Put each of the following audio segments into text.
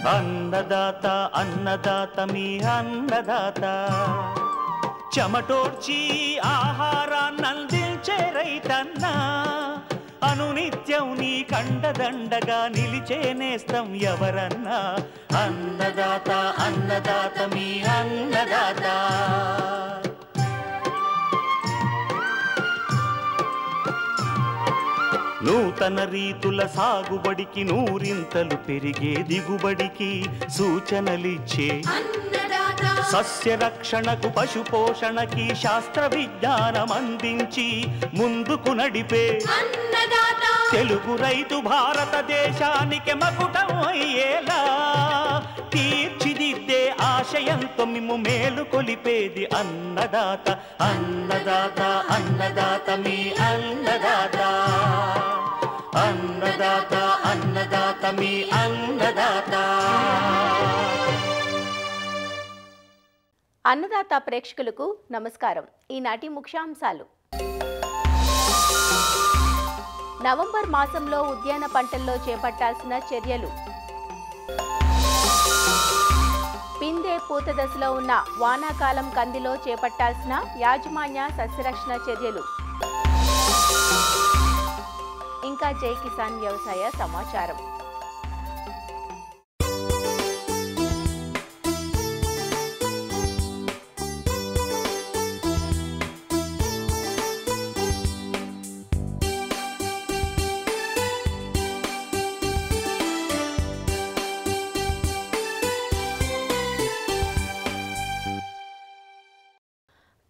అన్నదాత అన్నదాత మీ అన్నదాత చెమటోడ్చి ఆహారాన్నందించే రైతన్నా అనునిత్యం నీ కండదండగా నిలిచే నేస్తం ఎవరన్నా అన్నదాత అన్నదాత మీ అన్నదాత నూతన రీతుల సాగుబడికి నూరింతలు పెరిగే దిగుబడికి సూచనలిచ్చే సస్య రక్షణకు పశు పోషణకి శాస్త్ర విజ్ఞానం అందించి ముందుకు నడిపే తెలుగు రైతు భారతదేశానికి మకుటం అయ్యేలా తీర్చిదిద్దే ఆశయంతో మిమ్ము మేలు కొలిపేది అన్నదాత అన్నదాత అన్నదాత మీ అన్నదాత అన్నదాత అన్నదాత మీ అన్నదాత. అన్నదాత ప్రేక్షకులకు నమస్కారం. ఈనాటి ముఖ్యాంశాలు. నవంబర్ మాసంలో ఉద్యాన పంటల్లో చేపట్టాల్సిన చర్యలు. పిందె పూత దశలో ఉన్న వానాకాలం కందిలో చేపట్టాల్సిన యాజమాన్య సస్యరక్షణ చర్యలు. ఇంకా జై కిసాన్ వ్యవసాయ సమాచారం.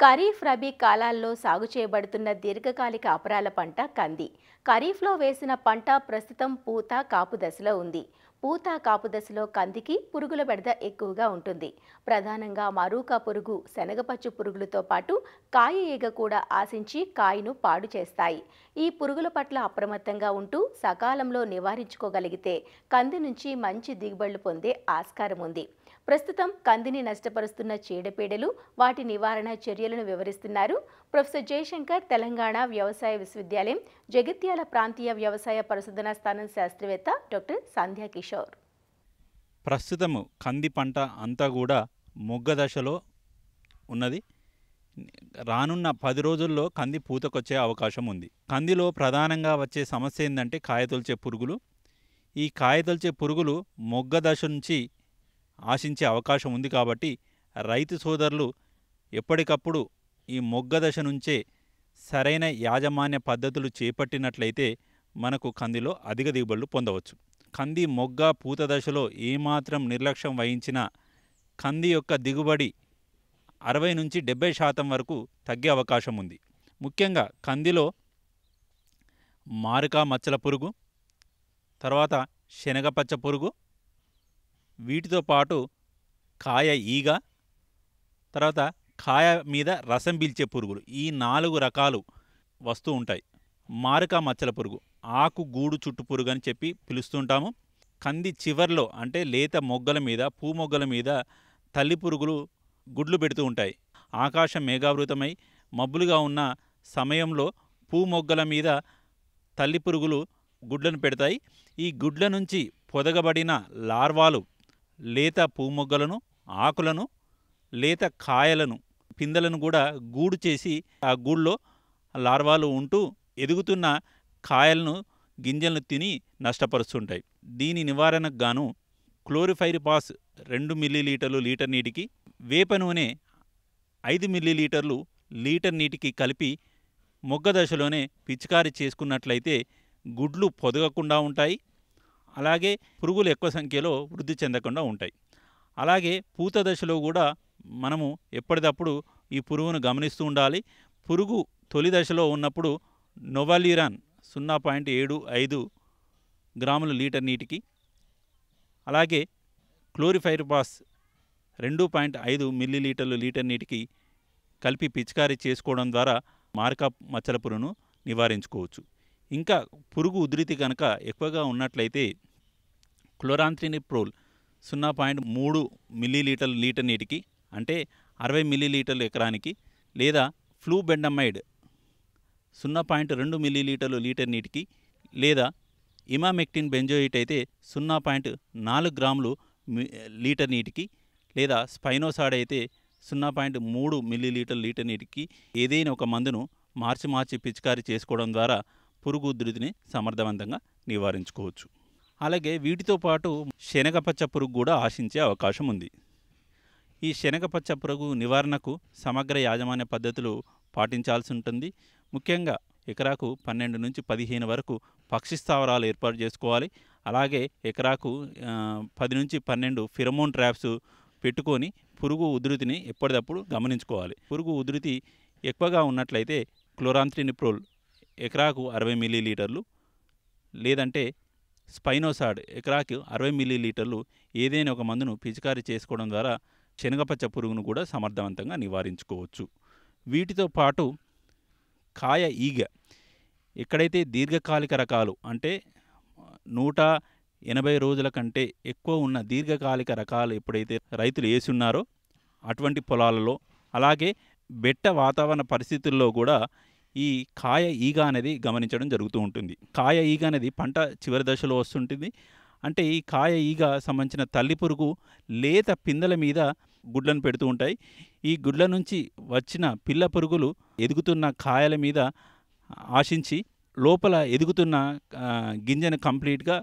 ఖరీఫ్ రబీ కాలాల్లో సాగు చేయబడుతున్న దీర్ఘకాలిక అపరాల పంట కంది. ఖరీఫ్లో వేసిన పంట ప్రస్తుతం పూత కాపు దశలో ఉంది. పూత కాపు దశలో కందికి పురుగుల బెడద ఎక్కువగా ఉంటుంది. ప్రధానంగా మరూకా పురుగు, శనగపచ్చు పురుగులతో పాటు కాయ ఈగ కూడా ఆశించి కాయను పాడు చేస్తాయి. ఈ పురుగుల పట్ల అప్రమత్తంగా ఉంటూ సకాలంలో నివారించుకోగలిగితే కంది నుంచి మంచి దిగుబడులు పొందే ఆస్కారం ఉంది. ప్రస్తుతం కందిని నష్టపరుస్తున్న చీడపీడలు, వాటి నివారణ చర్యలను వివరిస్తున్నారు ప్రొఫెసర్ జయశంకర్, తెలంగాణ వ్యవసాయ విశ్వవిద్యాలయం జగిత్యాల ప్రాంతీయ వ్యవసాయ పరిశోధనా స్థానం శాస్త్రవేత్త డాక్టర్ సంధ్యా కిషోర్. ప్రస్తుతము కంది పంట అంతా కూడా మొగ్గ దశలో ఉన్నది. రానున్న 10 రోజుల్లో కంది పూతకొచ్చే అవకాశం ఉంది. కందిలో ప్రధానంగా వచ్చే సమస్య ఏంటంటే కాయతొలిచే పురుగులు. ఈ కాయతొలిచే పురుగులు మొగ్గ దశ నుంచి ఆశించే అవకాశం ఉంది. కాబట్టి రైతు సోదరులు ఎప్పటికప్పుడు ఈ మొగ్గ దశ నుంచే సరైన యాజమాన్య పద్ధతులు చేపట్టినట్లయితే మనకు కందిలో అధిక దిగుబడులు పొందవచ్చు. కంది మొగ్గ పూత దశలో ఏమాత్రం నిర్లక్ష్యం వహించినా కంది యొక్క దిగుబడి 60 నుంచి 70% వరకు తగ్గే అవకాశం ఉంది. ముఖ్యంగా కందిలో మారకా మచ్చల పురుగు, తర్వాత శనగపచ్చ పురుగు, వీటితో పాటు కాయ ఈగ, తర్వాత కాయ మీద రసం పీల్చే పురుగులు, ఈ 4 రకాలు వస్తూ ఉంటాయి. మారకా మచ్చల పురుగు, ఆకు గూడు చుట్టు పురుగు అని చెప్పి పిలుస్తుంటాము. కంది చివర్లో అంటే లేత మొగ్గల మీద, పూ మొగ్గల మీద తల్లి పురుగులు గుడ్లు పెడుతూ ఉంటాయి. ఆకాశం మేఘావృతమై మబ్బులుగా ఉన్న సమయంలో పూ మొగ్గల మీద తల్లి పురుగులు గుడ్లను పెడతాయి. ఈ గుడ్ల నుంచి పొదగబడిన లార్వాలు లేత పూమొగ్గలను, ఆకులను, లేత కాయలను, పిందెలను కూడా గూడు చేసి ఆ గూడులో లార్వాలు ఉంటూ ఎదుగుతున్న కాయలను, గింజలను తిని నష్టపరుస్తుంటాయి. దీని నివారణకు గాను క్లోరిఫైరిపాస్ 2 మిల్లీలీటర్లు లీటర్ నీటికి, వేప నూనె 5 మిల్లీలీటర్లు లీటర్ నీటికి కలిపి మొగ్గ దశలోనే పిచికారీ చేసుకున్నట్లయితే గుడ్లు పొదగకుండా ఉంటాయి. అలాగే పురుగులు ఎక్కువ సంఖ్యలో వృద్ధి చెందకుండా ఉంటాయి. అలాగే పూత దశలో కూడా మనము ఎప్పటికప్పుడు ఈ పురుగును గమనిస్తూ ఉండాలి. పురుగు తొలి దశలో ఉన్నప్పుడు నోవాల్యూరాన్ 0.75 గ్రాముల లీటర్ నీటికి, అలాగే క్లోరిఫైరిపాస్ 2.5 మిల్లీలీటర్లు లీటర్ నీటికి కలిపి పిచికారీ చేసుకోవడం ద్వారా మారకా మచ్చల పురుగును నివారించుకోవచ్చు. ఇంకా పురుగు ఉధృతి కనుక ఎక్కువగా ఉన్నట్లయితే క్లోరాంత్రినిప్రోల్ 0.3 మిల్లీలీటర్ల లీటర్ నీటికి, అంటే 60 మిల్లీలీటర్లు ఎకరానికి, లేదా ఫ్లూబెండమైడ్ 0.2 మిల్లీలీటర్లు లీటర్ నీటికి, లేదా ఇమామెక్టిన్ బెంజోయిట్ అయితే 0.4 గ్రాములు లీటర్ నీటికి, లేదా స్పైనోసాడ్ అయితే 0.3 మిల్లీలీటర్ లీటర్ నీటికి ఏదైనా ఒక మందును మార్చి పిచికారీ చేసుకోవడం ద్వారా పురుగు ఉధృతిని సమర్థవంతంగా నివారించుకోవచ్చు. అలాగే వీటితో పాటు శనగపచ్చ పురుగు కూడా ఆశించే అవకాశం ఉంది. ఈ శనగపచ్చ పురుగు నివారణకు సమగ్ర యాజమాన్య పద్ధతులు పాటించాల్సి ఉంటుంది. ముఖ్యంగా ఎకరాకు 12 నుంచి 15 వరకు పక్షి స్థావరాలు ఏర్పాటు చేసుకోవాలి. అలాగే ఎకరాకు 10 నుంచి 12 ఫిరమోన్ ట్రాప్స్ పెట్టుకొని పురుగు ఉధృతిని ఎప్పటికప్పుడు గమనించుకోవాలి. పురుగు ఉధృతి ఎక్కువగా ఉన్నట్లయితే క్లోరాంత్రినిప్రోల్ ఎకరాకు 60 మిల్లీలీటర్లు, లేదంటే స్పైనోసాడ్ ఎకరాకు 60 మిల్లీలీటర్లు ఏదైనా ఒక మందును పిచికారీ చేసుకోవడం ద్వారా శనగపచ్చ పురుగును కూడా సమర్థవంతంగా నివారించుకోవచ్చు. వీటితో పాటు కాయ ఈగ, ఎక్కడైతే దీర్ఘకాలిక రకాలు అంటే 180 రోజుల కంటే ఎక్కువ ఉన్న దీర్ఘకాలిక రకాలు ఎప్పుడైతే రైతులు వేసి ఉన్నారో అటువంటి పొలాలలో, అలాగే బెట్ట వాతావరణ పరిస్థితుల్లో కూడా ఈ కాయ ఈగ అనేది గమనించడం జరుగుతూ ఉంటుంది. కాయ ఈగ అనేది పంట చివరి దశలో వస్తుంటుంది. అంటే ఈ కాయ ఈగ సంబంధించిన తల్లి పురుగు లేత పిందెల మీద గుడ్లను పెడుతూ ఉంటాయి. ఈ గుడ్ల నుంచి వచ్చిన పిల్ల పురుగులు ఎదుగుతున్న కాయల మీద ఆశించి లోపల ఎదుగుతున్న గింజను కంప్లీట్గా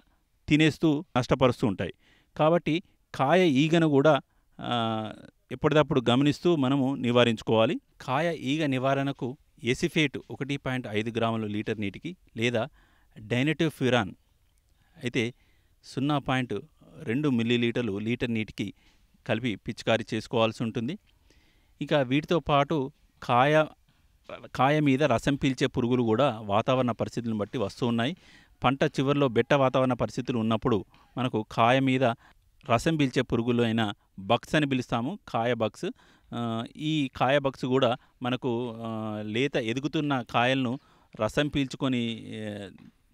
తినేస్తూ నష్టపరుస్తూ ఉంటాయి. కాబట్టి కాయ ఈగను కూడా ఎప్పటికప్పుడు గమనిస్తూ మనము నివారించుకోవాలి. కాయ ఈగ నివారణకు ఎసిఫేట్ 1.5 గ్రాములు లీటర్ నీటికి, లేదా డైనటోఫ్యూరాన్ అయితే 0.2 మిల్లీలీటర్లు లీటర్ నీటికి కలిపి పిచికారీ చేసుకోవాల్సి ఉంటుంది. ఇక వీటితో పాటు కాయ మీద రసం పీల్చే పురుగులు కూడా వాతావరణ పరిస్థితులను బట్టి వస్తూ ఉన్నాయి. పంట చివరిలో బెట్ట వాతావరణ పరిస్థితులు ఉన్నప్పుడు మనకు కాయ మీద రసం పీల్చే పురుగులు అయిన బగ్స్ అని పిలుస్తాము, కాయ బగ్స్. ఈ కాయ బగ్స్ కూడా మనకు లేత ఎదుగుతున్న కాయలను రసం పీల్చుకొని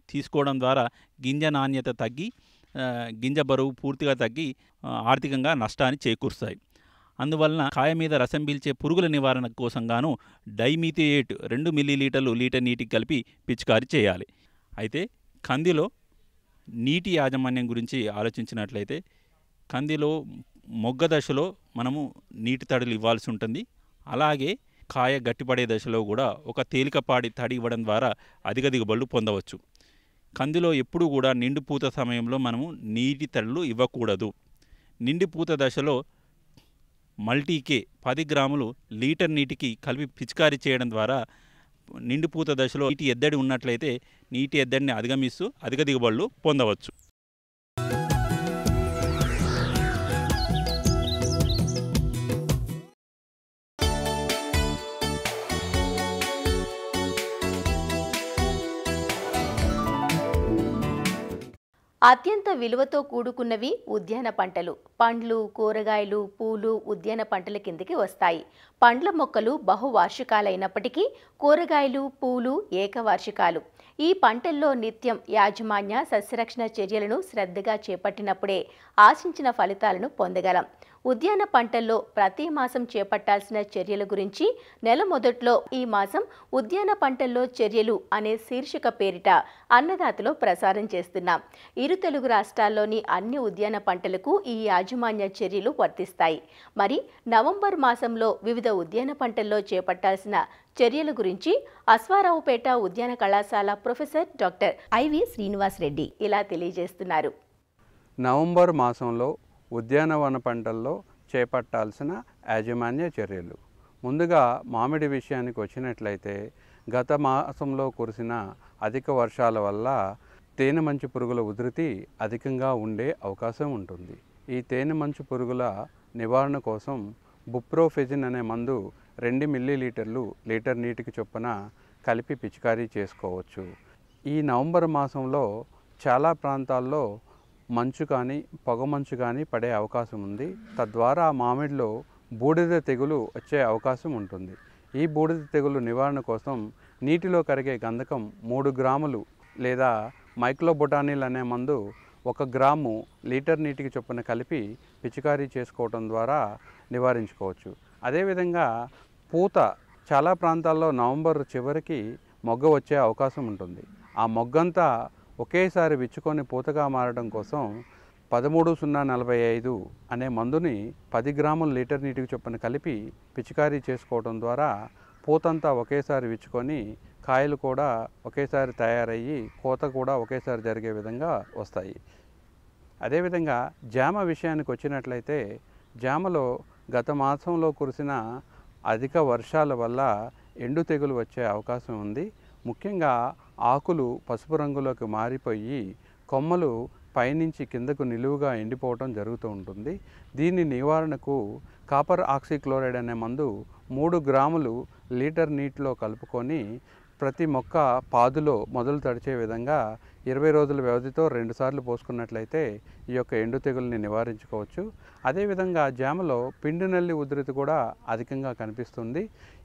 తీసుకోవడం ద్వారా గింజ నాణ్యత తగ్గి గింజ బరువు పూర్తిగా తగ్గి ఆర్థికంగా నష్టాన్ని చేకూరుస్తాయి. అందువలన కాయ మీద రసం పీల్చే పురుగుల నివారణ కోసం గాను డైమిథియేట్ 2 మిల్లీలీటర్లు లీటర్ నీటికి కలిపి పిచికారీ చేయాలి. అయితే కందిలో నీటి యాజమాన్యం గురించి ఆలోచించినట్లయితే కందిలో మొగ్గ దశలో మనము నీటి తడులు ఇవ్వాల్సి ఉంటుంది. అలాగే కాయ గట్టిపడే దశలో కూడా ఒక తేలికపాటి తడి ఇవ్వడం ద్వారా అధిక దిగుబడులు పొందవచ్చు. కందిలో ఎప్పుడు కూడా నిండుపూత సమయంలో మనము నీటి తడులు ఇవ్వకూడదు. నిండిపూత దశలో మల్టీకే 10 గ్రాములు లీటర్ నీటికి కలిపి పిచికారీ చేయడం ద్వారా నిండిపూత దశలో నీటి ఎద్దడి ఉన్నట్లయితే నీటి ఎద్దడిని అధిగమిస్తూ అధిక దిగుబడులు పొందవచ్చు. అత్యంత విలువతో కూడుకున్నవి ఉద్యాన పంటలు. పండ్లు, కూరగాయలు, పూలు ఉద్యాన పంటల కిందికి వస్తాయి. పండ్ల మొక్కలు బహువార్షికాలైనప్పటికీ కూరగాయలు, పూలు ఏకవార్షికాలు. ఈ పంటల్లో నిత్యం యాజమాన్య సస్యరక్షణ చర్యలను శ్రద్ధగా చేపట్టినప్పుడే ఆశించిన ఫలితాలను పొందగలం. ఉద్యాన పంటల్లో ప్రతి మాసం చేపట్టాల్సిన చర్యల గురించి నెల మొదట్లో ఈ మాసం ఉద్యాన పంటల్లో చర్యలు అనే శీర్షిక పేరిట అన్నదాతలో ప్రసారం చేస్తున్నాం. ఇరు తెలుగు రాష్ట్రాల్లోని అన్ని ఉద్యాన పంటలకు ఈ యాజమాన్య చర్యలు వర్తిస్తాయి. మరి నవంబర్ మాసంలో వివిధ ఉద్యాన పంటల్లో చేపట్టాల్సిన చర్యల గురించి అశ్వారావుపేట ఉద్యాన కళాశాల professor doctor IV Srinivas Reddy ఇలా తెలియజేస్తున్నారు. నవంబర్ మాసంలో ఉద్యానవన పంటల్లో చేపట్టాల్సిన యాజమాన్య చర్యలు. ముందుగా మామిడి విషయానికి వచ్చినట్లయితే గత మాసంలో కురిసిన అధిక వర్షాల వల్ల తేనె మంచు పురుగుల ఉధృతి అధికంగా ఉండే అవకాశం ఉంటుంది. ఈ తేనె మంచు పురుగుల నివారణ కోసం బుప్రోఫెజిన్ అనే మందు 2 మిల్లీలీటర్లు లీటర్ నీటికి చొప్పున కలిపి పిచికారీ చేసుకోవచ్చు. ఈ నవంబర్ మాసంలో చాలా ప్రాంతాల్లో మంచు కానీ పొగమంచు కానీ పడే అవకాశం ఉంది. తద్వారా మామిడిలో బూడిద తెగులు వచ్చే అవకాశం ఉంటుంది. ఈ బూడిద తెగులు నివారణ కోసం నీటిలో కరిగే గంధకం 3 గ్రాములు లేదా మైక్లోబొటానిల్ అనే మందు 1 గ్రాము లీటర్ నీటికి చొప్పున కలిపి పిచికారీ చేసుకోవటం ద్వారా నివారించుకోవచ్చు. అదేవిధంగా పూత చాలా ప్రాంతాల్లో నవంబర్ చివరికి మొగ్గ వచ్చే అవకాశం ఉంటుంది. ఆ మొగ్గంతా ఒకేసారి విచ్చుకొని పూతగా మారడం కోసం 13-045 అనే మందుని 10 గ్రాముల లీటర్ నీటికి చొప్పున కలిపి పిచికారీ చేసుకోవడం ద్వారా పూతంతా ఒకేసారి విచ్చుకొని కాయలు కూడా ఒకేసారి తయారయ్యి కోత కూడా ఒకేసారి జరిగే విధంగా వస్తాయి. అదేవిధంగా జామ విషయానికి వచ్చినట్లయితే జామలో గత మాసంలో కురిసిన అధిక వర్షాల వల్ల ఎండు తెగులు వచ్చే అవకాశం ఉంది. ముఖ్యంగా ఆకులు పసుపు రంగులోకి మారిపోయి కొమ్మలు పైనుంచి కిందకు నిలువుగా ఎండిపోవటం జరుగుతూ ఉంటుంది. దీని నివారణకు కాపర్ ఆక్సిక్లోరైడ్ అనే మందు 3 గ్రాములు లీటర్ నీటిలో కలుపుకొని ప్రతి మొక్క పాదులో మొదలు తడిచే విధంగా 20 రోజుల వ్యవధితో 2 సార్లు పోసుకున్నట్లయితే ఈ యొక్క ఎండు తెగుల్ని నివారించుకోవచ్చు. అదేవిధంగా జామలో పిండి నల్లి ఉధృతి కూడా అధికంగా కనిపిస్తుంది.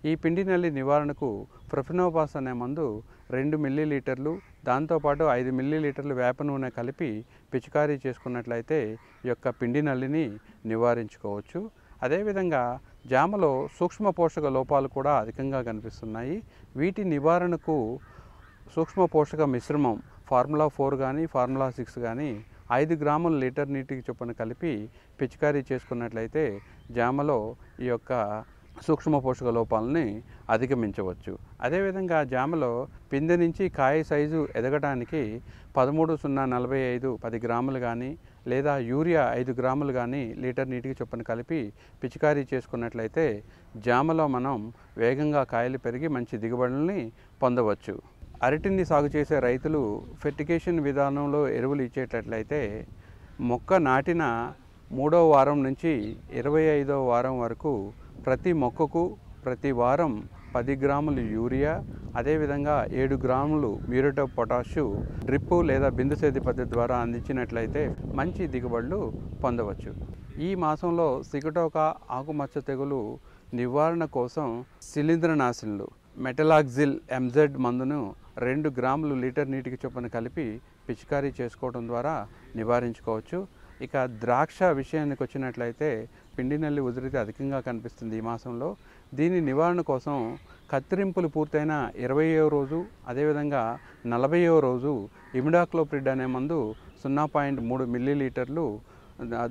ఈ పిండి నల్లి నివారణకు ప్రొఫెనోపాస్ అనే మందు 2 మిల్లీలీటర్లు దాంతోపాటు 5 మిల్లీలీటర్లు వేప నూనె కలిపి పిచికారీ చేసుకున్నట్లయితే ఈ యొక్క పిండి నల్లిని నివారించుకోవచ్చు. అదేవిధంగా జామలో సూక్ష్మ పోషక లోపాలు కూడా అధికంగా కనిపిస్తున్నాయి. వీటి నివారణకు సూక్ష్మ పోషక మిశ్రమం ఫార్ములా 4 కానీ ఫార్ములా 6 కానీ 5 గ్రాముల లీటర్ నీటికి చొప్పున కలిపి పిచికారీ చేసుకున్నట్లయితే జామలో ఈ యొక్క సూక్ష్మ పోషక లోపాలని అధిగమించవచ్చు. అదేవిధంగా జామలో పిందె నుంచి కాయ సైజు ఎదగడానికి 13-045 10 గ్రాములు కానీ లేదా యూరియా 5 గ్రాములు కానీ లీటర్ నీటికి చొప్పున కలిపి పిచికారీ చేసుకున్నట్లయితే జామలో మనం వేగంగా కాయలు పెరిగి మంచి దిగుబడుల్ని పొందవచ్చు. అరటిని సాగు చేసే రైతులు ఫెర్టిగేషన్ విధానంలో ఎరువులు ఇచ్చేటట్లయితే మొక్క నాటిన 3వ వారం నుంచి 25వ వారం వరకు ప్రతి మొక్కకు ప్రతి వారం 10 గ్రాములు యూరియా అదేవిధంగా 7 గ్రాములు మ్యూరేట్ ఆఫ్ పొటాషు డ్రిప్పు లేదా బిందు సేద్య పద్ధతి ద్వారా అందించినట్లయితే మంచి దిగుబడులు పొందవచ్చు. ఈ మాసంలో సిగటోక ఆకుమచ్చ తెగులు నివారణ కోసం శిలీంద్రనాశనులు మెటలాక్సిల్ ఎంజెడ్ మందును 2 గ్రాములు లీటర్ నీటికి చొప్పున కలిపి పిచికారీ చేసుకోవడం ద్వారా నివారించుకోవచ్చు. ఇక ద్రాక్ష విషయానికి వచ్చినట్లయితే పిండి నల్లి ఉధృతి అధికంగా కనిపిస్తుంది ఈ మాసంలో. దీని నివారణ కోసం కత్తిరింపులు పూర్తయిన 20వ రోజు అదేవిధంగా 40వ రోజు ఇమిడాక్లోప్రిడ్ అనే మందు 0.3 మిల్లీలీటర్లు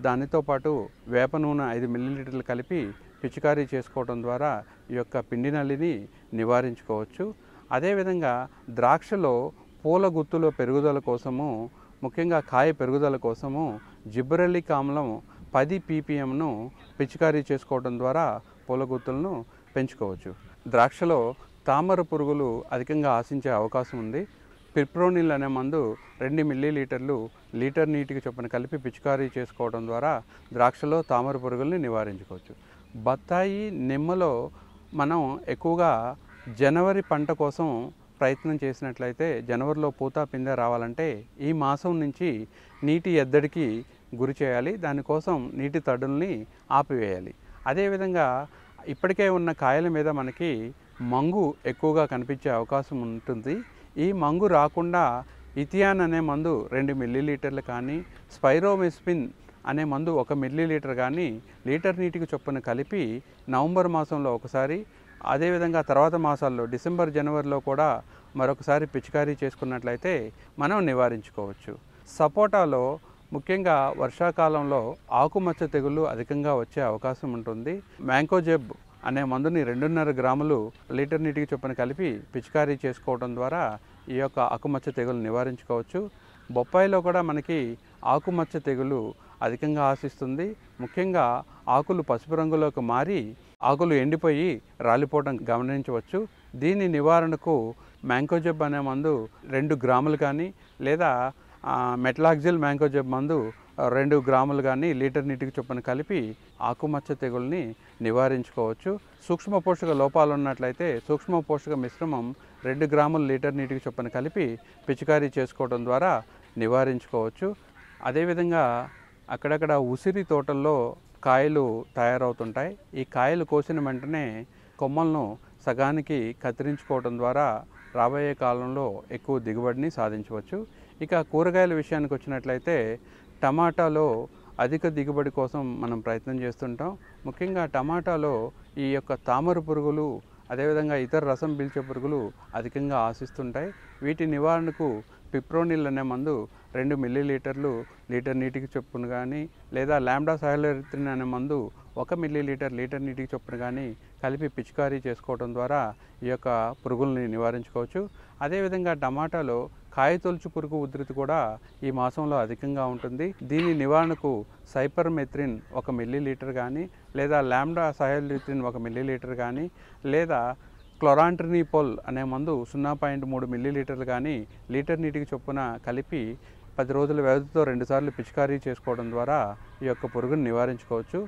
దానితో పాటు వేప నూనె 5 మిల్లీలీటర్లు కలిపి పిచికారీ చేసుకోవడం ద్వారా ఈ యొక్క పిండి నల్లిని నివారించుకోవచ్చు. అదేవిధంగా ద్రాక్షలో పూల గుత్తుల పెరుగుదల కోసము ముఖ్యంగా కాయ పెరుగుదల కోసము జిబ్బరెల్లిక్ ఆమ్లం 10 ppmను పిచికారీ చేసుకోవడం ద్వారా పూల గుత్తులను పెంచుకోవచ్చు. ద్రాక్షలో తామర పురుగులు అధికంగా ఆశించే అవకాశం ఉంది. పిప్రోనిల్ అనే మందు 2 మిల్లీలీటర్లు లీటర్ నీటికి చొప్పున కలిపి పిచికారీ చేసుకోవడం ద్వారా ద్రాక్షలో తామర పురుగుల్ని నివారించుకోవచ్చు. బత్తాయి నిమ్మలో మనం ఎక్కువగా జనవరి పంట కోసం ప్రయత్నం చేసినట్లయితే జనవరిలో పూత పిందె రావాలంటే ఈ మాసం నుంచి నీటి ఎద్దడికి గురి చేయాలి. దానికోసం నీటి తడుల్ని ఆపివేయాలి. అదేవిధంగా ఇప్పటికే ఉన్న కాయల మీద మనకి మంగు ఎక్కువగా కనిపించే అవకాశం ఉంటుంది. ఈ మంగు రాకుండా ఇథియాన్ అనే మందు 2 మిల్లీలీటర్లు కానీ స్పైరోమెస్పిన్ అనే మందు 1 మిల్లీలీటర్ కానీ లీటర్ నీటికి చొప్పున కలిపి నవంబర్ మాసంలో ఒకసారి అదేవిధంగా తర్వాత మాసాల్లో డిసెంబర్ జనవరిలో కూడా మరొకసారి పిచికారీ చేసుకున్నట్లయితే మనం నివారించుకోవచ్చు. సపోటాలో ముఖ్యంగా వర్షాకాలంలో ఆకుమచ్చ తెగులు అధికంగా వచ్చే అవకాశం ఉంటుంది. మ్యాంకోజెబ్ అనే మందుని 2.5 గ్రాములు లీటర్ నీటికి చొప్పున కలిపి పిచికారీ చేసుకోవడం ద్వారా ఈ యొక్క ఆకుమచ్చ తెగులు నివారించుకోవచ్చు. బొప్పాయిలో కూడా మనకి ఆకుమచ్చ తెగులు అధికంగా ఆశిస్తుంది. ముఖ్యంగా ఆకులు పసుపు రంగులోకి మారి ఆకులు ఎండిపోయి రాలిపోవడం గమనించవచ్చు. దీని నివారణకు మ్యాంకోజెబ్ అనే మందు 2 గ్రాములు కానీ లేదా మెటలాక్సిల్ మ్యాంకోజెబ్ మందు 2 గ్రాములు కానీ లీటర్ నీటికి చొప్పున కలిపి ఆకుమచ్చ తెగుల్ని నివారించుకోవచ్చు. సూక్ష్మ పోషక లోపాలు ఉన్నట్లయితే సూక్ష్మ పోషక మిశ్రమం 2 గ్రాములు లీటర్ నీటికి చొప్పున కలిపి పిచికారీ చేసుకోవడం ద్వారా నివారించుకోవచ్చు. అదేవిధంగా అక్కడక్కడ ఉసిరి తోటల్లో కాయలు తయారవుతుంటాయి. ఈ కాయలు కోసిన వెంటనే కొమ్మలను సగానికి కత్తిరించుకోవడం ద్వారా రాబోయే కాలంలో ఎక్కువ దిగుబడిని సాధించవచ్చు. ఇక కూరగాయల విషయానికి వచ్చినట్లయితే టమాటాలో అధిక దిగుబడి కోసం మనం ప్రయత్నం చేస్తుంటాం. ముఖ్యంగా టమాటాలో ఈ యొక్క తామర పురుగులు అదేవిధంగా ఇతర రసం పీల్చే పురుగులు అధికంగా ఆశిస్తుంటాయి. వీటి నివారణకు పిప్రోనిల్ అనే మందు 2 మిల్లీలీటర్లు లీటర్ నీటికి చొప్పున కానీ, లేదా లాంబ్డా సైలోరిథ్రిన్ అనే మందు 1 మిల్లీలీటర్ లీటర్ నీటికి చొప్పున కానీ కలిపి పిచికారీ చేసుకోవడం ద్వారా ఈ యొక్క పురుగుల్ని నివారించుకోవచ్చు. అదేవిధంగా టమాటాలో కాయతొలుచు పురుగు ఉధృతి కూడా ఈ మాసంలో అధికంగా ఉంటుంది. దీని నివారణకు సైపర్మెథ్రిన్ 1 మిల్లీలీటర్ కానీ, లేదా లాంబ్డా సైలోరిథ్రిన్ 1 మిల్లీలీటర్ కానీ, లేదా క్లోరాంట్రినిపోల్ అనే మందు 0.3 మిల్లీలీటర్లు కానీ లీటర్ నీటికి చొప్పున కలిపి 10 రోజుల వ్యవధితో 2 సార్లు పిచికారీ చేసుకోవడం ద్వారా ఈ యొక్క పురుగును నివారించుకోవచ్చు.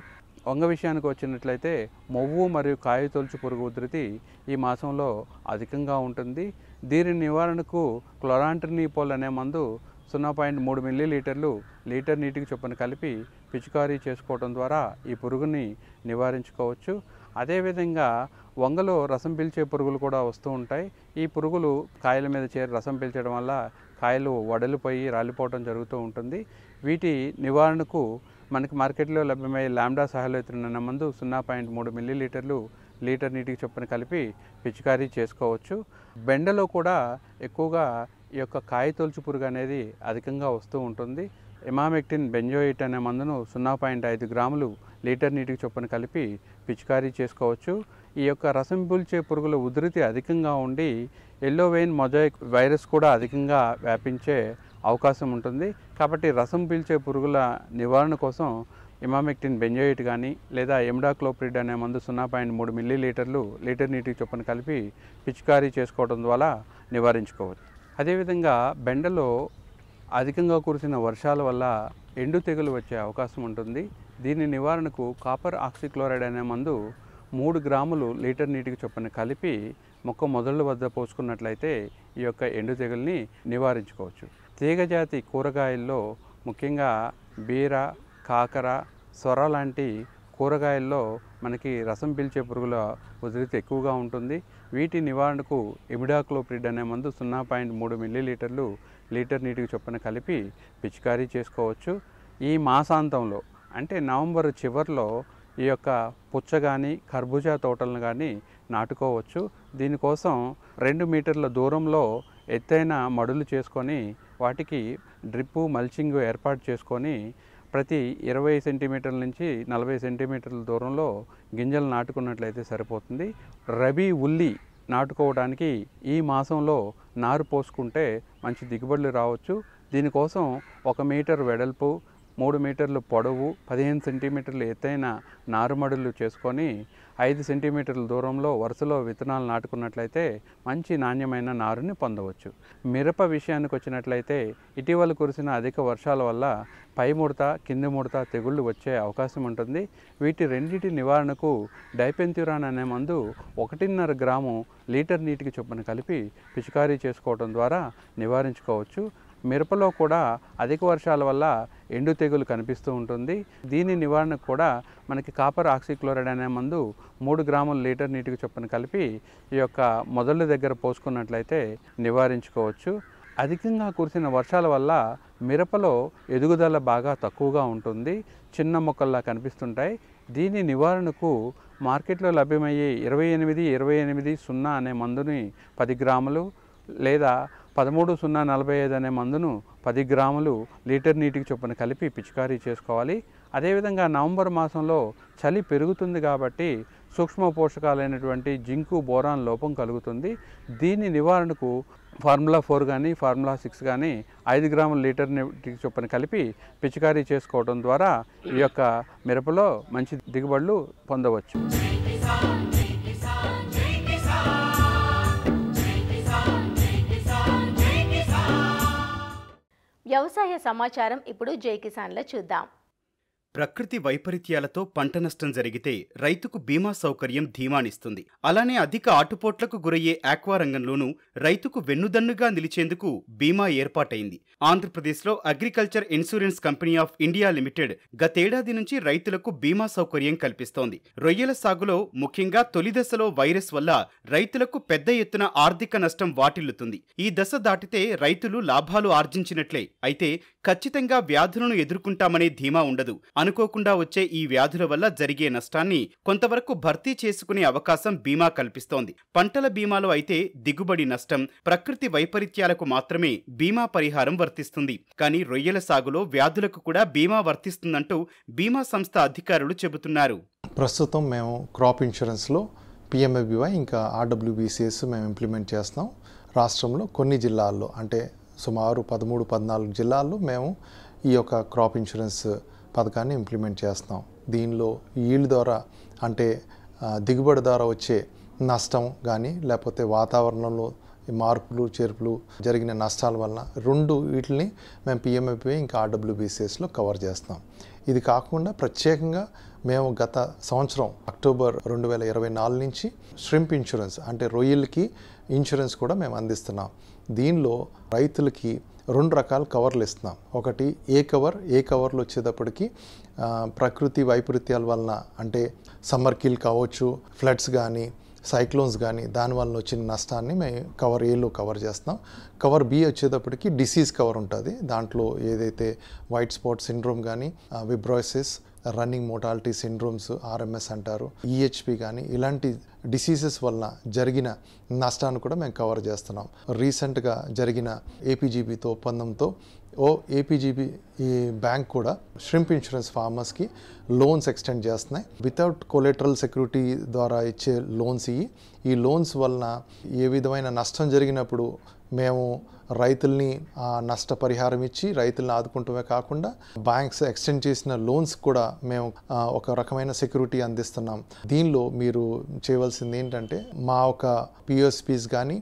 వంగ విషయానికి వచ్చినట్లయితే మొవ్వు మరియు కాయతొలుచు పురుగు ఉధృతి ఈ మాసంలో అధికంగా ఉంటుంది. దీని నివారణకు క్లోరాంట్రినిపోల్ అనే మందు 0.3 మిల్లీలీటర్లు లీటర్ నీటికి చొప్పున కలిపి పిచికారీ చేసుకోవడం ద్వారా ఈ పురుగుని నివారించుకోవచ్చు. అదేవిధంగా వంగలో రసం పీల్చే పురుగులు కూడా వస్తూ ఉంటాయి. ఈ పురుగులు కాయల మీద చేరి రసం పీల్చడం వల్ల కాయలు వడలిపోయి రాలిపోవడం జరుగుతూ ఉంటుంది. వీటి నివారణకు మనకి మార్కెట్లో లభ్యమయ్యే లాంబ్డా సైలోరిథ్రిన్ అనే మందు 0.3 మిల్లీలీటర్లు లీటర్ నీటికి చొప్పున కలిపి పిచికారీ చేసుకోవచ్చు. బెండలో కూడా ఎక్కువగా ఈ యొక్క కాయతొలుచు పురుగు అనేది అధికంగా వస్తూ ఉంటుంది. ఇమామెక్టిన్ బెంజోయిట్ అనే మందును 0.5 గ్రాములు లీటర్ నీటికి చొప్పున కలిపి పిచికారీ చేసుకోవచ్చు. ఈ యొక్క రసం పీల్చే పురుగుల ఉధృతి అధికంగా ఉండి ఎల్లో వెయిన్ మొజాయిక్ వైరస్ కూడా అధికంగా వ్యాపించే అవకాశం ఉంటుంది. కాబట్టి రసం పీల్చే పురుగుల నివారణ కోసం ఇమామెక్టిన్ బెంజోయిట్ కానీ, లేదా ఇమిడాక్లోప్రిడ్ అనే మందు 0.3 మిల్లీలీటర్లు లీటర్ నీటికి చొప్పున కలిపి పిచికారీ చేసుకోవడం ద్వారా నివారించుకోవచ్చు. అదేవిధంగా బెండలో అధికంగా కురిసిన వర్షాల వల్ల ఎండు తెగులు వచ్చే అవకాశం ఉంటుంది. దీని నివారణకు కాపర్ ఆక్సిక్లోరైడ్ అనే మందు 3 గ్రాములు లీటర్ నీటికి చొప్పున కలిపి మొక్క మొదళ్ళ వద్ద పోసుకున్నట్లయితే ఈ యొక్క ఎండు తెగుల్ని నివారించుకోవచ్చు. తీగజాతి కూరగాయల్లో ముఖ్యంగా బీర, కాకర, సొర లాంటి కూరగాయల్లో మనకి రసం పీల్చే పురుగుల ఉధృతి ఎక్కువగా ఉంటుంది. వీటి నివారణకు ఇమిడాక్లోప్రిడ్ అనే మందు 0.3 మిల్లీలీటర్లు లీటర్ నీటికి చొప్పున కలిపి పిచికారీ చేసుకోవచ్చు. ఈ మాసాంతంలో అంటే నవంబర్ చివరిలో ఈ యొక్క పుచ్చ కానీ కర్బూజా తోటలను కానీ నాటుకోవచ్చు. దీనికోసం 2 మీటర్ల దూరంలో ఎత్తైన మడులు చేసుకొని వాటికి డ్రిప్పు మల్చింగ్ ఏర్పాటు చేసుకొని ప్రతి 20 సెంటీమీటర్ల నుంచి 40 సెంటీమీటర్ల దూరంలో గింజలు నాటుకున్నట్లయితే సరిపోతుంది. రబీ ఉల్లి నాటుకోవడానికి ఈ మాసంలో నారు పోసుకుంటే మంచి దిగుబడులు రావచ్చు. దీనికోసం 1 మీటర్ వెడల్పు, 3 మీటర్లు పొడవు, 15 సెంటీమీటర్లు ఎత్తైన నారుమడులు చేసుకొని 5 సెంటీమీటర్ల దూరంలో వరుసలో విత్తనాలు నాటుకున్నట్లయితే మంచి నాణ్యమైన నారుని పొందవచ్చు. మిరప విషయానికి వచ్చినట్లయితే ఇటీవల కురిసిన అధిక వర్షాల వల్ల పై ముడత, కింది ముడత తెగుళ్ళు వచ్చే అవకాశం ఉంటుంది. వీటి రెండింటి నివారణకు డైపెంథ్యూరాన్ అనే మందు 1.5 గ్రాము లీటర్ నీటికి చొప్పున కలిపి పిచికారీ చేసుకోవడం ద్వారా నివారించుకోవచ్చు. మిరపలో కూడా అధిక వర్షాల వల్ల ఎండు తెగులు కనిపిస్తూ ఉంటుంది. దీని నివారణకు కూడా మనకి కాపర్ ఆక్సిక్లోరైడ్ అనే మందు 3 గ్రాముల లీటర్ నీటికి చొప్పున కలిపి ఈ యొక్క మొదళ్ళ దగ్గర పోసుకున్నట్లయితే నివారించుకోవచ్చు. అధికంగా కురిసిన వర్షాల వల్ల మిరపలో ఎదుగుదల బాగా తక్కువగా ఉంటుంది, చిన్న మొక్కల్లా కనిపిస్తుంటాయి. దీని నివారణకు మార్కెట్లో లభ్యమయ్యే 28-28-0 అనే మందుని 10 గ్రాములు, లేదా 13-0-45 అనే మందును 10 గ్రాములు లీటర్ నీటికి చొప్పున కలిపి పిచికారీ చేసుకోవాలి. అదేవిధంగా నవంబర్ మాసంలో చలి పెరుగుతుంది కాబట్టి సూక్ష్మ పోషకాలైనటువంటి జింకు, బోరాన్ లోపం కలుగుతుంది. దీని నివారణకు ఫార్ములా 4 కానీ ఫార్ములా 6 కానీ 5 గ్రాముల లీటర్ నీటికి చొప్పున కలిపి పిచికారీ చేసుకోవడం ద్వారా ఈ యొక్క మిరపలో మంచి దిగుబడులు పొందవచ్చు. వ్యవసాయ సమాచారం ఇప్పుడు జై కిసాన్లో చూద్దాం. ప్రకృతి వైపరీత్యాలతో పంట నష్టం జరిగితే రైతుకు బీమా సౌకర్యం ధీమానిస్తుంది. అలానే అధిక ఆటుపోట్లకు గురయ్యే ఆక్వా రంగంలోనూ రైతుకు వెన్నుదన్నుగా నిలిచేందుకు బీమా ఏర్పాటైంది. ఆంధ్రప్రదేశ్లో agriculture insurance company of India limited గతేడాది నుంచి రైతులకు బీమా సౌకర్యం కల్పిస్తోంది. రొయ్యల సాగులో ముఖ్యంగా తొలి దశలో వైరస్ వల్ల రైతులకు పెద్ద ఎత్తున ఆర్థిక నష్టం వాటిల్లుతుంది. ఈ దశ దాటితే రైతులు లాభాలు ఆర్జించినట్లే. అయితే ఖచ్చితంగా వ్యాధులను ఎదుర్కొంటామనే ధీమా ఉండదు. అనుకోకుండా వచ్చే ఈ వ్యాధుల వల్ల జరిగే నష్టాన్ని కొంతవరకు భర్తీ చేసుకునే అవకాశం బీమా కల్పిస్తోంది. పంటల బీమాలో అయితే దిగుబడి నష్టం, ప్రకృతి వైపరీత్యాలకు మాత్రమే బీమా పరిహారం వర్తిస్తుంది. కానీ రొయ్యల సాగులో వ్యాధులకు కూడా బీమా వర్తిస్తుందంటూ బీమా సంస్థ అధికారులు చెబుతున్నారు. ప్రస్తుతం మేము క్రాప్ ఇన్సూరెన్స్లో PMFBY ఇంకా RWBCS మేము ఇంప్లిమెంట్ చేస్తాం. రాష్ట్రంలో కొన్ని జిల్లాల్లో అంటే సుమారు 13-14 జిల్లాల్లో మేము ఈ యొక్క క్రాప్ ఇన్సూరెన్స్ పథకాన్ని ఇంప్లిమెంట్ చేస్తాం. దీనిలో ఈల్డ్ ద్వారా అంటే దిగుబడి ద్వారా వచ్చే నష్టం కానీ లేకపోతే వాతావరణంలో మార్పులు చేర్పులు జరిగిన నష్టాల వలన వీటిని మేము PMFBY ఇంకా RWBCSలో కవర్ చేస్తాం. ఇది కాకుండా ప్రత్యేకంగా మేము గత సంవత్సరం అక్టోబర్ 2024 నుంచి ష్రింప్ ఇన్సూరెన్స్ అంటే రొయ్యలకి ఇన్సూరెన్స్ కూడా మేము అందిస్తున్నాం. దీనిలో రైతులకి 2 రకాల కవర్లు ఇస్తున్నాం. ఒకటి ఏ కవర్లు వచ్చేటప్పటికి ప్రకృతి వైపరీత్యాల వలన అంటే సమ్మర్ కిల్ కావచ్చు, ఫ్లడ్స్ కానీ సైక్లోన్స్ కానీ దానివల్ల వచ్చిన నష్టాన్ని మేము కవర్ ఏలో కవర్ చేస్తాం. కవర్ బి వచ్చేటప్పటికి డిసీజ్ కవర్ ఉంటుంది. దాంట్లో ఏదైతే వైట్ స్పాట్ సిండ్రోమ్ కానీ విబ్రోసిస్, రన్నింగ్ మోర్టాలిటీ సిండ్రోమ్స్ RMS అంటారు, EHP కానీ ఇలాంటి డిసీజెస్ వలన జరిగిన నష్టాన్ని కూడా మేము కవర్ చేస్తున్నాం. రీసెంట్గా జరిగిన APGBతో ఒప్పందంతో APGB ఈ బ్యాంక్ కూడా ష్రింప్ ఇన్సూరెన్స్ ఫార్మర్స్కి లోన్స్ ఎక్స్టెండ్ చేస్తున్నాయి. వితౌట్ కొలెటరల్ సెక్యూరిటీ ద్వారా ఇచ్చే లోన్స్ ఈ లోన్స్ వలన ఏ విధమైన నష్టం జరిగినప్పుడు మేము రైతుల్ని నష్టపరిహారం ఇచ్చి రైతులను ఆదుకుంటమే కాకుండా బ్యాంక్స్ ఎక్స్టెండ్ చేసిన లోన్స్ కూడా మేము ఒక రకమైన సెక్యూరిటీ అందిస్తున్నాం. దీనిలో మీరు చేయవలసింది ఏంటంటే మా ఒక POSPs కానీ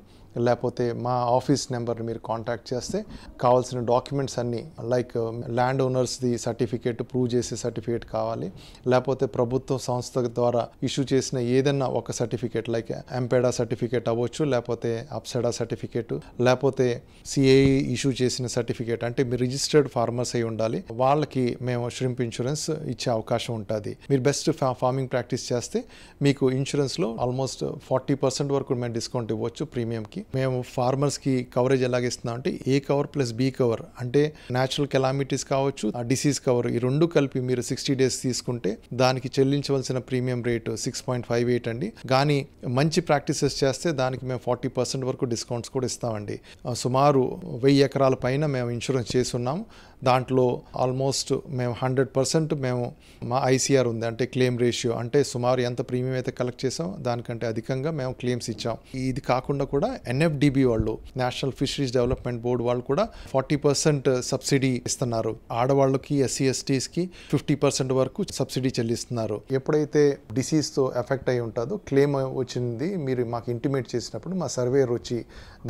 లేకపోతే మా ఆఫీస్ నెంబర్ని మీరు కాంటాక్ట్ చేస్తే కావాల్సిన డాక్యుమెంట్స్ అన్నీ లైక్ ల్యాండ్ ఓనర్స్ది సర్టిఫికేట్, ప్రూవ్ చేసే సర్టిఫికేట్ కావాలి, లేకపోతే ప్రభుత్వ సంస్థ ద్వారా ఇష్యూ చేసిన ఏదైనా ఒక సర్టిఫికేట్ లైక్ ఎంపెడా సర్టిఫికేట్ అవ్వచ్చు, లేకపోతే అప్సెడా సర్టిఫికేట్, లేకపోతే CAE ఇష్యూ చేసిన సర్టిఫికేట్ అంటే మీరు రిజిస్టర్డ్ ఫార్మర్స్ అయి ఉండాలి. వాళ్ళకి మేము ష్రింప్ ఇన్సూరెన్స్ ఇచ్చే అవకాశం ఉంటుంది. మీరు బెస్ట్ ఫార్మింగ్ ప్రాక్టీస్ చేస్తే మీకు ఇన్సూరెన్స్లో ఆల్మోస్ట్ 40% వరకు మేము డిస్కౌంట్ ఇవ్వచ్చు ప్రీమియంకి. మేము ఫార్మర్స్కి కవరేజ్ ఎలాగిస్తున్నాం అంటే ఏ కవర్ ప్లస్ B కవర్ అంటే న్యాచురల్ కెలామిటీస్ కావచ్చు, ఆ డిసీజ్ కవర్ ఈ 2 కలిపి మీరు 60 days తీసుకుంటే దానికి చెల్లించవలసిన ప్రీమియం రేటు 6.58 అండి. కానీ మంచి ప్రాక్టీసెస్ చేస్తే దానికి మేము 40% వరకు డిస్కౌంట్స్ కూడా ఇస్తామండి. సుమారు 1000 ఎకరాల పైన మేము ఇన్సూరెన్స్ చేసి ఉన్నాము. దాంట్లో ఆల్మోస్ట్ మేము 100% మేము మా ICR ఉంది అంటే క్లెయిమ్ రేషియో అంటే సుమారు ఎంత ప్రీమియం అయితే కలెక్ట్ చేసాం దానికంటే అధికంగా మేము క్లెయిమ్స్ ఇచ్చాం. ఇది కాకుండా కూడా NFDB వాళ్ళు నేషనల్ ఫిషరీస్ డెవలప్మెంట్ బోర్డు వాళ్ళు కూడా 40% సబ్సిడీ ఇస్తున్నారు. ఆడవాళ్ళకి SC/STస్కి 50% వరకు సబ్సిడీ చెల్లిస్తున్నారు. ఎప్పుడైతే డిసీజ్తో ఎఫెక్ట్ అయి ఉంటుందో క్లెయిమ్ వచ్చింది మీరు మాకు ఇంటిమేట్ చేసినప్పుడు మా సర్వేయర్ వచ్చి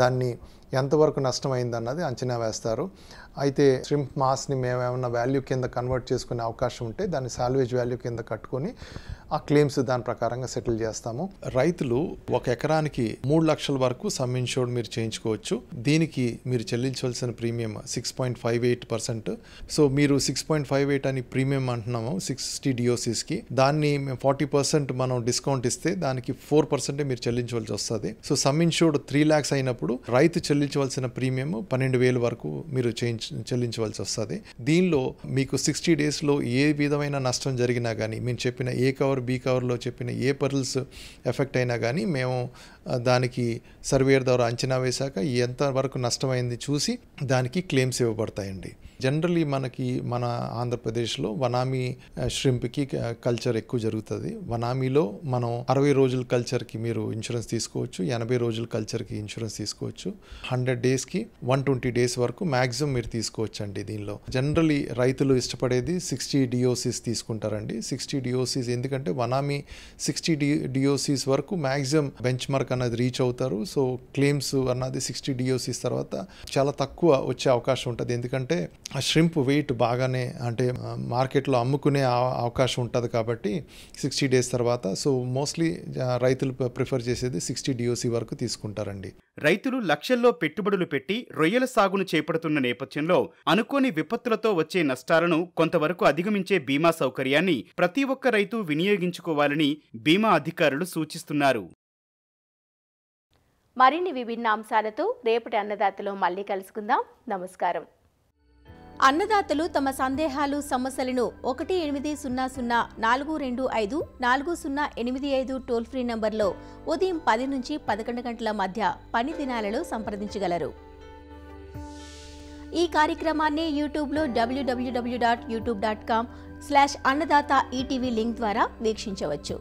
దాన్ని ఎంతవరకు నష్టమైందన్నది అంచనా వేస్తారు. అయితే ష్రింప్ మాస్ని మేము ఏమైనా వాల్యూ కింద కన్వర్ట్ చేసుకునే అవకాశం ఉంటే దాన్ని సాల్వేజ్ వాల్యూ కింద కట్టుకొని ఆ క్లెయిమ్స్ దాని ప్రకారంగా సెటిల్ చేస్తాము. రైతులు 1 ఎకరానికి 3 లక్షల వరకు సమ్ ఇన్షూర్డ్ మీరు చేయించుకోవచ్చు. దీనికి మీరు చెల్లించవలసిన ప్రీమియం 6.58%. సో మీరు 6.58 అని ప్రీమియం అంటున్నాము 60 DOCsకి. దాన్ని 40% మనం డిస్కౌంట్ ఇస్తే దానికి 4% మీరు చెల్లించవలసి వస్తుంది. సో సమ్ ఇన్షూర్డ్ 3 lakhs అయినప్పుడు రైతు చెల్లించవలసిన ప్రీమియం 12,000 వరకు మీరు చెల్లించవలసి వస్తుంది. దీనిలో మీకు 60 daysలో ఏ విధమైన నష్టం జరిగినా కానీ మేము చెప్పిన ఏ కవర్ B కవర్లో చెప్పిన ఏ పర్ల్స్ ఎఫెక్ట్ అయినా కానీ మేము దానికి సర్వేయర్ ద్వారా అంచనా వేశాక ఎంత వరకు నష్టమైంది చూసి దానికి క్లెయిమ్స్ ఇవ్వబడతాయండి. జనరల్లీ మన ఆంధ్రప్రదేశ్లో వనామీ ష్రింప్కి కల్చర్ ఎక్కువ జరుగుతుంది. వనామీలో మనం 60 రోజుల కల్చర్కి మీరు ఇన్సూరెన్స్ తీసుకోవచ్చు, 80 రోజుల కల్చర్కి ఇన్సూరెన్స్ తీసుకోవచ్చు, 100 daysకి 120 days వరకు మ్యాక్సిమం మీరు తీసుకోవచ్చు అండి. దీనిలో జనరల్లీ రైతులు ఇష్టపడేది 60 DOCs తీసుకుంటారండి. 60 DOCs ఎందుకంటే వనామీ 60 DOCs వరకు మ్యాక్సిమం బెంచ్ మార్క్ అన్నది రీచ్ అవుతారు. సో క్లెయిమ్స్ అన్నది 60 DOCs తర్వాత చాలా తక్కువ వచ్చే అవకాశం ఉంటుంది. ఎందుకంటే ఆ ష్రింప్ వెయిట్ బాగానే అంటే మార్కెట్లో అమ్ముకునే అవకాశం ఉంటుంది కాబట్టి 60 days తర్వాత. సో మోస్ట్లీ రైతులు ప్రిఫర్ చేసేది 60 DOC వరకు తీసుకుంటారండి. రైతులు లక్షల్లో పెట్టుబడులు పెట్టి రొయ్యల సాగును చేపడుతున్న నేపథ్యంలో అనుకోని విపత్తులతో వచ్చే నష్టాలను కొంతవరకు అధిగమించే బీమా సౌకర్యాన్ని ప్రతి ఒక్క రైతు వినియోగించుకోవాలని బీమా అధికారులు సూచిస్తున్నారు. మరిన్ని విభిన్న అంశాలతో రేపటి అన్నదాతలో మళ్ళీ కలుసుకుందాం. నమస్కారం. అన్నదాతలు తమ సందేహాలు సమస్యలను 18004254085 టోల్ ఫ్రీ నంబర్లో ఉదయం 10 నుంచి 11 గంటల మధ్య పని దినాలలో సంప్రదించగలరు. ఈ కార్యక్రమాన్ని యూట్యూబ్లో www.youtube.com/annadata ETV లింక్ ద్వారా వీక్షించవచ్చు.